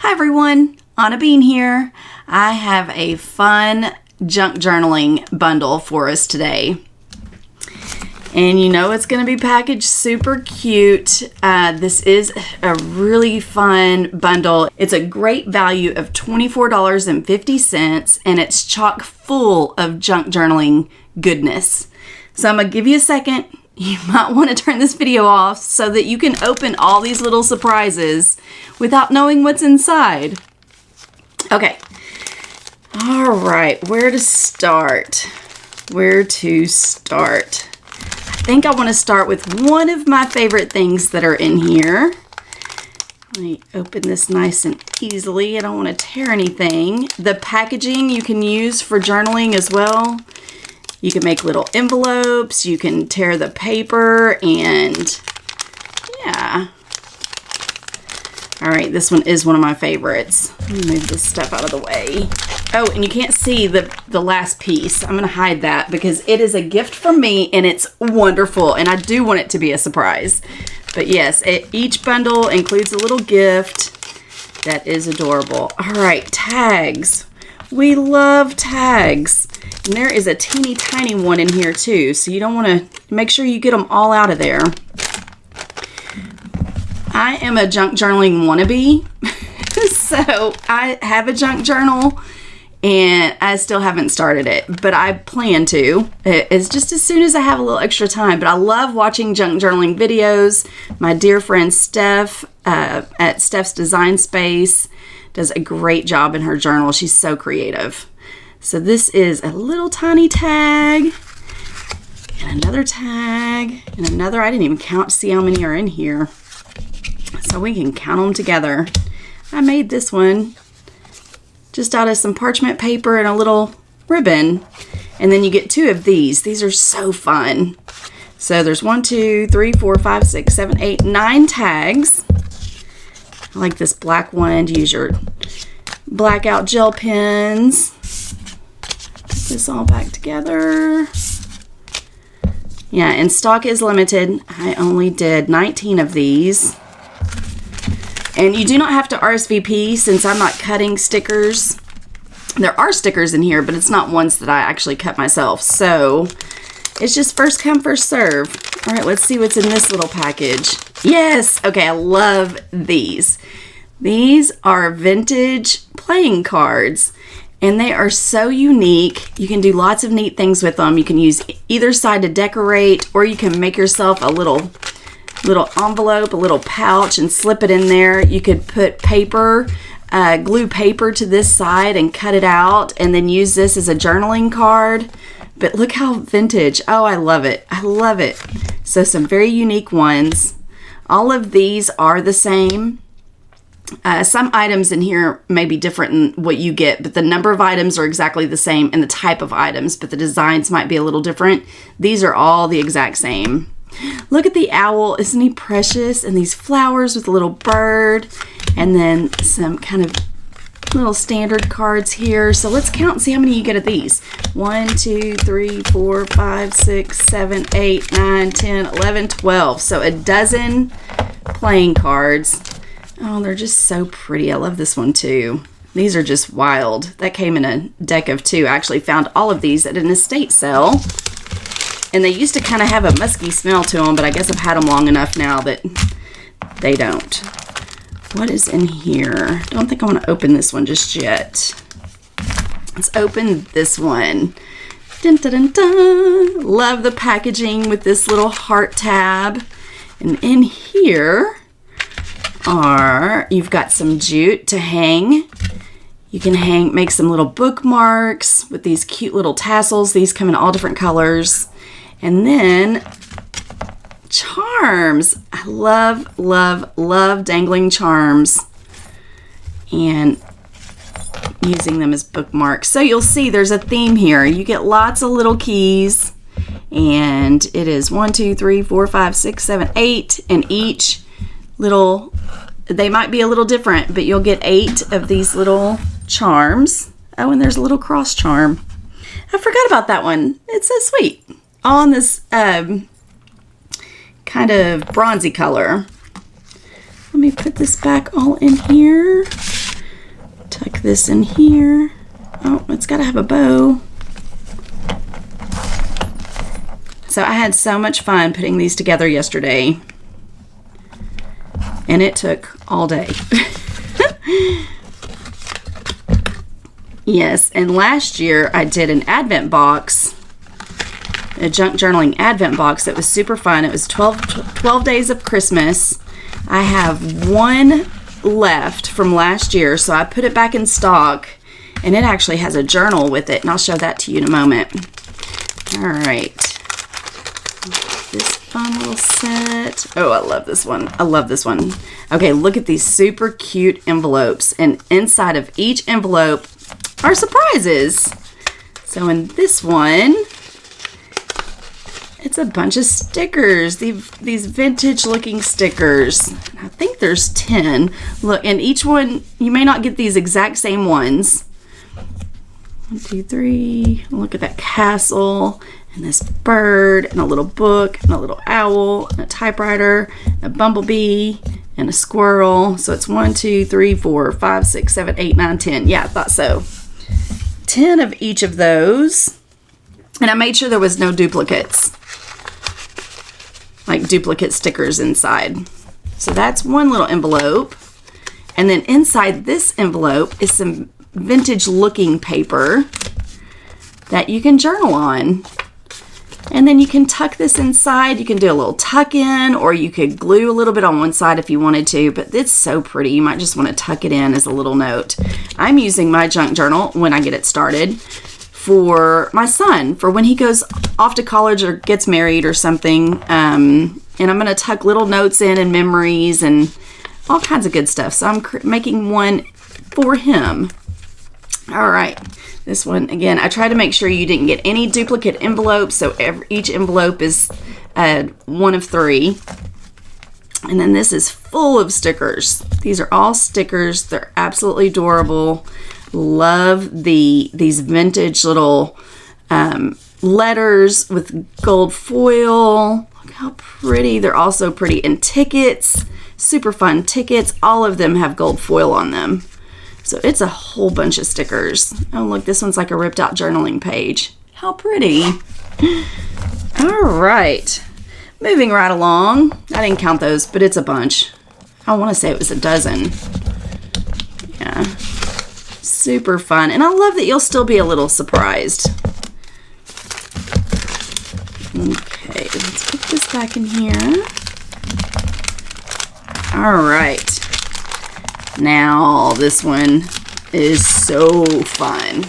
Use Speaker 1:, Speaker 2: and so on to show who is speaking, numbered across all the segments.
Speaker 1: Hi everyone, Anna Bean here. I have a fun junk journaling bundle for us today. And you know it's going to be packaged super cute. This is a really fun bundle. It's a great value of $24.50 and it's chock full of junk journaling goodness. So I'm going to give you a second. You might want to turn this video off so that you can open all these little surprises without knowing what's inside. Okay. All right, where to start? I think I want to start with one of my favorite things that are in here. Let me open this nice and easily. I don't want to tear anything. The packaging you can use for journaling as well. You can make little envelopes, you can tear the paper, and yeah. All right, this one is one of my favorites. Let me move this stuff out of the way. Oh, and you can't see the last piece. I'm gonna hide that because it is a gift from me and it's wonderful, and I do want it to be a surprise. But yes, each bundle includes a little gift. That is adorable. All right, tags. We love tags. And there is a teeny tiny one in here too, so you don't want to make sure you get them all out of there. I am a junk journaling wannabe, so I have a junk journal and I still haven't started it, but I plan to. It's just as soon as I have a little extra time, but I love watching junk journaling videos. My dear friend Steph at Steph's Design Space does a great job in her journal. She's so creative. So this is a little tiny tag, and another tag, and another. I didn't even count to see how many are in here. So we can count them together. I made this one just out of some parchment paper and a little ribbon. And then you get two of these. These are so fun. So there's 1, 2, 3, 4, 5, 6, 7, 8, 9 tags. I like this black one to use your blackout gel pens. Put this all back together. Yeah, and stock is limited. I only did 19 of these. And you do not have to RSVP since I'm not cutting stickers. There are stickers in here, but it's not ones that I actually cut myself. So it's just first come, first serve. All right, let's see what's in this little package. Yes, okay, I love these. These are vintage playing cards, and they are so unique. You can do lots of neat things with them. You can use either side to decorate, or you can make yourself a little envelope, a little pouch, and slip it in there. You could put paper, glue paper to this side and cut it out, and then use this as a journaling card. But look how vintage. Oh, I love it. I love it. So some very unique ones. All of these are the same. Some items in here may be different than what you get, but the number of items are exactly the same, and the type of items, but the designs might be a little different. These are all the exact same. Look at the owl. Isn't he precious? And these flowers with a little bird, and then some kind of little standard cards here. So let's count and see how many you get of these. 1, 2, 3, 4, 5, 6, 7, 8, 9, 10, 11, 12. So a dozen playing cards. Oh, they're just so pretty. I love this one too. These are just wild. That came in a deck of 2. I actually found all of these at an estate sale. And they used to kind of have a musky smell to them, but I guess I've had them long enough now that they don't. What is in here? Don't think I want to open this one just yet. Let's open this one. Dun, dun, dun, dun. Love the packaging with this little heart tab. And in here you've got some jute to hang. You can make some little bookmarks with these cute little tassels. These come in all different colors. And then charms. I love, love, love dangling charms and using them as bookmarks. So you'll see there's a theme here. You get lots of little keys, and it is 1, 2, 3, 4, 5, 6, 7, 8, and each little, they might be a little different, but you'll get 8 of these little charms. Oh, and there's a little cross charm. I forgot about that one. It's so sweet. On this kind of bronzy color. Let me put this back all in here. this in here. Oh, it's got to have a bow. So I had so much fun putting these together yesterday, and it took all day. Yes, and last year I did an Advent box, a junk journaling Advent box that was super fun. It was 12 days of Christmas. I have one left from last year, so I put it back in stock, and it actually has a journal with it, and I'll show that to you in a moment. All right. This fun little set. Oh, I love this one. I love this one. Okay, look at these super cute envelopes, and inside of each envelope are surprises. So in this one, it's a bunch of stickers, these vintage looking stickers. I think there's 10. Look, and each one, you may not get these exact same ones. 1, 2, 3. Look at that castle, and this bird, and a little book, and a little owl, and a typewriter, and a bumblebee, and a squirrel. So it's 1, 2, 3, 4, 5, 6, 7, 8, 9, 10. Yeah, I thought so. 10 of each of those. And I made sure there was no duplicates, like duplicate stickers inside. So that's one little envelope. And then inside this envelope is some vintage looking paper that you can journal on. And then you can tuck this inside. You can do a little tuck in, or you could glue a little bit on one side if you wanted to, but it's so pretty. You might just want to tuck it in as a little note. I'm using my junk journal when I get it started for my son, for when he goes off to college or gets married or something. And I'm going to tuck little notes in and memories and all kinds of good stuff. So I'm making one for him. All right. This one, again, I try to make sure you didn't get any duplicate envelopes, so each envelope is 1 of 3. And then this is full of stickers. These are all stickers. They're absolutely adorable. Love these vintage little letters with gold foil. Look how pretty. They're also pretty. And tickets, super fun tickets. All of them have gold foil on them. So it's a whole bunch of stickers. Oh, look, this one's like a ripped out journaling page. How pretty. All right. Moving right along. I didn't count those, but it's a bunch. I want to say it was a dozen. Yeah. Super fun. And I love that you'll still be a little surprised. Okay, let's put this back in here. All right. Now, this one is so fun.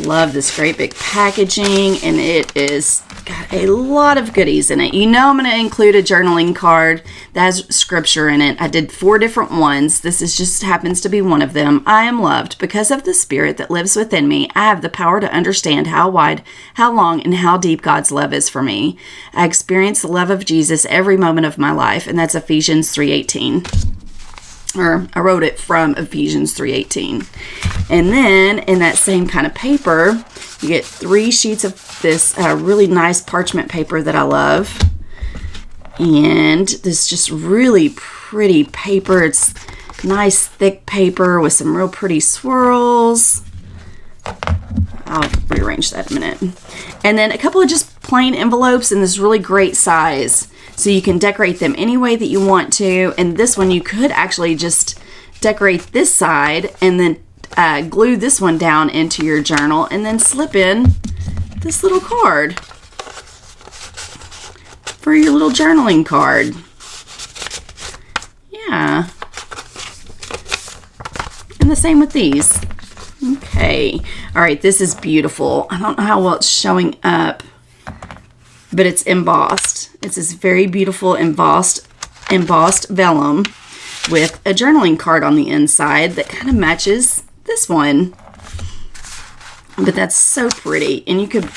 Speaker 1: Love this great big packaging, and it is got a lot of goodies in it. You know I'm going to include a journaling card that has scripture in it. I did 4 different ones. This is just happens to be one of them. I am loved because of the Spirit that lives within me. I have the power to understand how wide, how long, and how deep God's love is for me. I experience the love of Jesus every moment of my life, and that's Ephesians 3:18. Or I wrote it from Ephesians 3:18. And then in that same kind of paper, you get 3 sheets of this really nice parchment paper that I love. And this just really pretty paper. It's nice thick paper with some real pretty swirls. I'll rearrange that in a minute. And then a couple of just plain envelopes in this really great size. So you can decorate them any way that you want to. And this one, you could actually just decorate this side and then glue this one down into your journal and then slip in this little card for your little journaling card. Yeah. And the same with these. Okay. All right, this is beautiful. I don't know how well it's showing up, but it's embossed. It's this very beautiful embossed vellum with a journaling card on the inside that kind of matches this one. But that's so pretty. And you could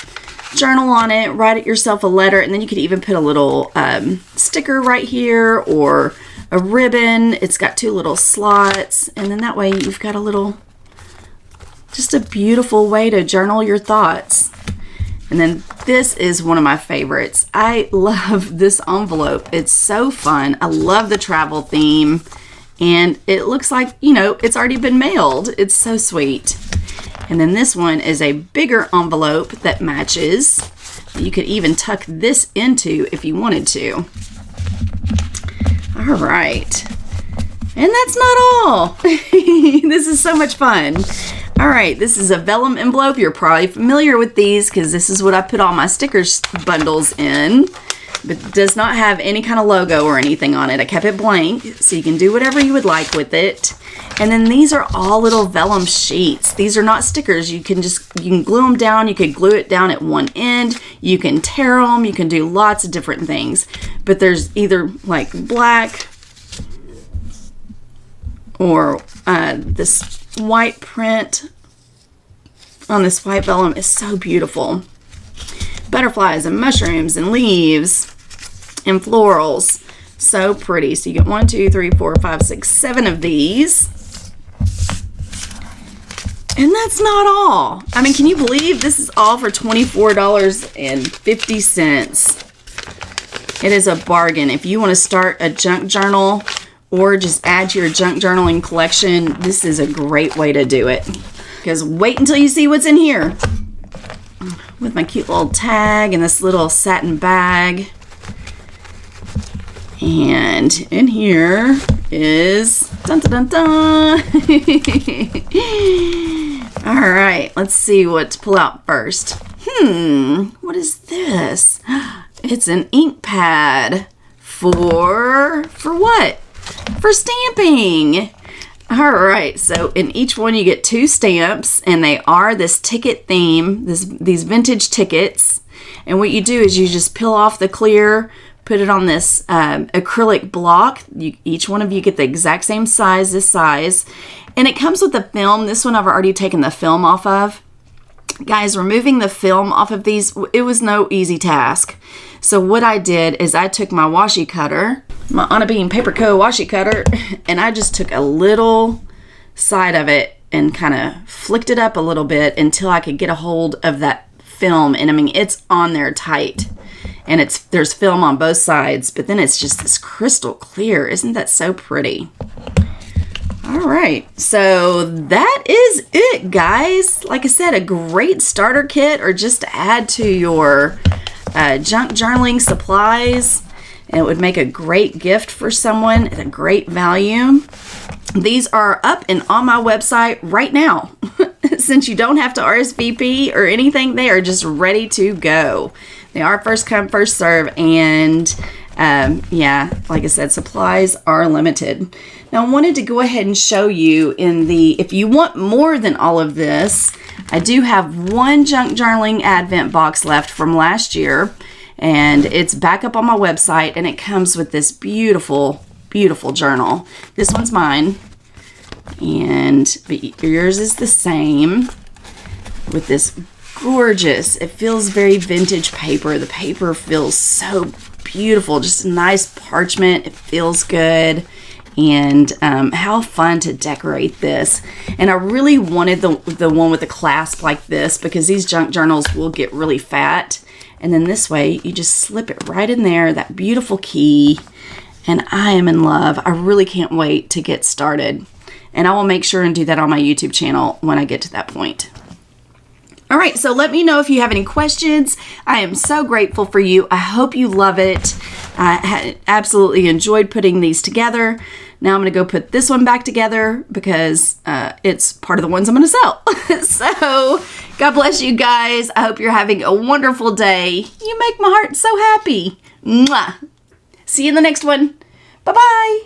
Speaker 1: journal on it, write it yourself a letter, and then you could even put a little sticker right here or a ribbon. It's got 2 little slots, and then that way you've got a little, just a beautiful way to journal your thoughts. And then this is one of my favorites. I love this envelope. It's so fun. I love the travel theme. And it looks like, you know, it's already been mailed. It's so sweet. And then this one is a bigger envelope that matches. You could even tuck this into if you wanted to. All right. And that's not all. This is so much fun. All right, this is a vellum envelope. You're probably familiar with these because this is what I put all my stickers bundles in. But it does not have any kind of logo or anything on it. I kept it blank, so you can do whatever you would like with it. And then these are all little vellum sheets. These are not stickers. You can glue them down. You could glue it down at one end. You can tear them. You can do lots of different things. But there's either like black or this white print on this white vellum is so beautiful. Butterflies and mushrooms and leaves and florals. So pretty. So you get 1, 2, 3, 4, 5, 6, 7 of these. And that's not all. I mean, can you believe this is all for $24.50? It is a bargain. If you want to start a junk journal or just add to your junk journaling collection, this is a great way to do it. Because wait until you see what's in here. With my cute little tag and this little satin bag. And in here is dun dun dun dun. All right, let's see what to pull out first. What is this? It's an ink pad for what? For stamping. All right, so in each one you get 2 stamps, and they are this ticket theme, these vintage tickets. And what you do is you just peel off the clear, put it on this acrylic block. Each one of you get the exact same size, this size. And it comes with the film. This one I've already taken the film off of. Guys, removing the film off of these, it was no easy task. So what I did is I took my washi cutter, my On a Beam Paper Co. washi cutter, and I just took a little side of it and kind of flicked it up a little bit until I could get a hold of that film. And I mean, it's on there tight. And there's film on both sides, but then it's just this crystal clear. Isn't that so pretty? All right, so that is it, guys. Like I said, a great starter kit or just to add to your junk journaling supplies. And it would make a great gift for someone at a great value. These are up and on my website right now. Since you don't have to RSVP or anything, they are just ready to go. They are first come, first serve, and yeah, like I said, supplies are limited. Now I wanted to go ahead and show you if you want more than all of this, I do have one junk journaling advent box left from last year, and it's back up on my website, and it comes with this beautiful, beautiful journal. This one's mine, but yours is the same with this gorgeous, it feels very vintage paper. The paper feels so beautiful, just a nice parchment. It feels good. And how fun to decorate this. And I really wanted the one with the clasp like this because these junk journals will get really fat. And then this way you just slip it right in there, that beautiful key. And I am in love. I really can't wait to get started. And I will make sure and do that on my YouTube channel when I get to that point. All right, so let me know if you have any questions. I am so grateful for you. I hope you love it. I absolutely enjoyed putting these together. Now I'm going to go put this one back together because it's part of the ones I'm going to sell. So God bless you guys. I hope you're having a wonderful day. You make my heart so happy. Mwah. See you in the next one. Bye-bye.